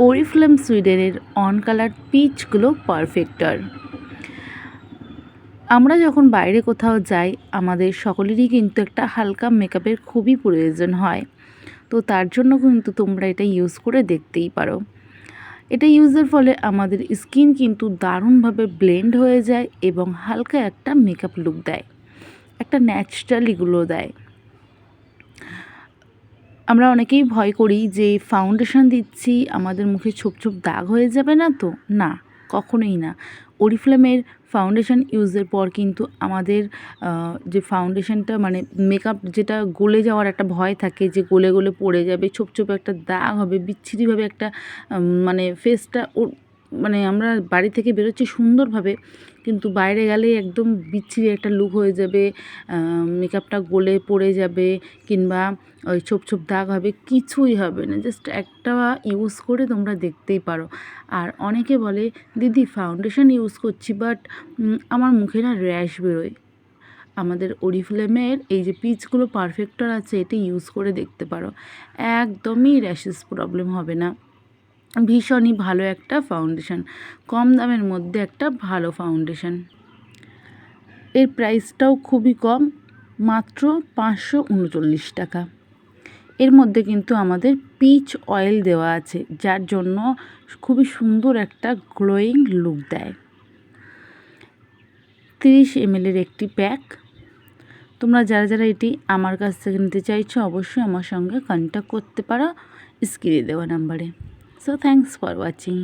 Oriflame সুইডেনের on colour পিচগুলো পারফেক্টার। আমরা যখন বাইরে কোথাও যাই আমাদের সকলেরই কিন্তু একটা হালকা মেকআপের খুবই প্রয়োজন হয়, তো তার জন্য কিন্তু তোমরা এটা ইউজ করে দেখতেই পারো। এটা ইউজের ফলে আমাদের স্কিন কিন্তু দারুণভাবে ব্লেন্ড হয়ে যায় এবং হালকা একটা মেকআপ লুক দেয়, একটা ন্যাচারালি গ্লো দেয়। আমরা অনেকেই ভয় করি যে ফাউন্ডেশন দিচ্ছি আমাদের মুখে ছোপ ছোপ দাগ হয়ে যাবে না তো, না, কখনোই না। অরিফ্লেমের ফাউন্ডেশন ইউজের পর কিন্তু আমাদের যে ফাউন্ডেশনটা মানে মেকআপ যেটা গলে যাওয়ার একটা ভয় থাকে যে গলে গলে পড়ে যাবে, ছোপ ছোপ একটা দাগ হবে, বিচ্ছিরিভাবে একটা মানে ফেসটা মানে আমরা বাড়ি থেকে বেরোচ্ছি সুন্দরভাবে, কিন্তু বাইরে গেলে একদম বিচ্ছিরি একটা লুক হয়ে যাবে, মেকআপটা গলে পড়ে যাবে কিংবা ওই ছোপ ছোপ দাগ হবে, কিছুই হবে না। জাস্ট একটা ইউজ করে তোমরা দেখতেই পারো। আর অনেকে বলে দিদি ফাউন্ডেশন ইউজ করছি বাট আমার মুখে না র্যাশ বেরোয়। আমাদের অরিফ্লেমের এই যে পিচগুলো পারফেক্টর আছে, এটি ইউজ করে দেখতে পারো, একদমই র্যাশেস প্রবলেম হবে না। ভীষণই ভালো একটা ফাউন্ডেশন, কম দামের মধ্যে একটা ভালো ফাউন্ডেশন। এর প্রাইসটাও খুবই কম, মাত্র 539 টাকা। এর মধ্যে কিন্তু আমাদের পিচ অয়েল দেওয়া আছে, যার জন্য খুবই সুন্দর একটা গ্লোয়িং লুক দেয়। 30 ml একটি প্যাক। তোমরা যারা যারা এটি আমার কাছ থেকে নিতে চাইছো অবশ্যই আমার সঙ্গে কন্ট্যাক্ট করতে পারো স্ক্রিনে দেওয়া নাম্বারে। So thanks for watching.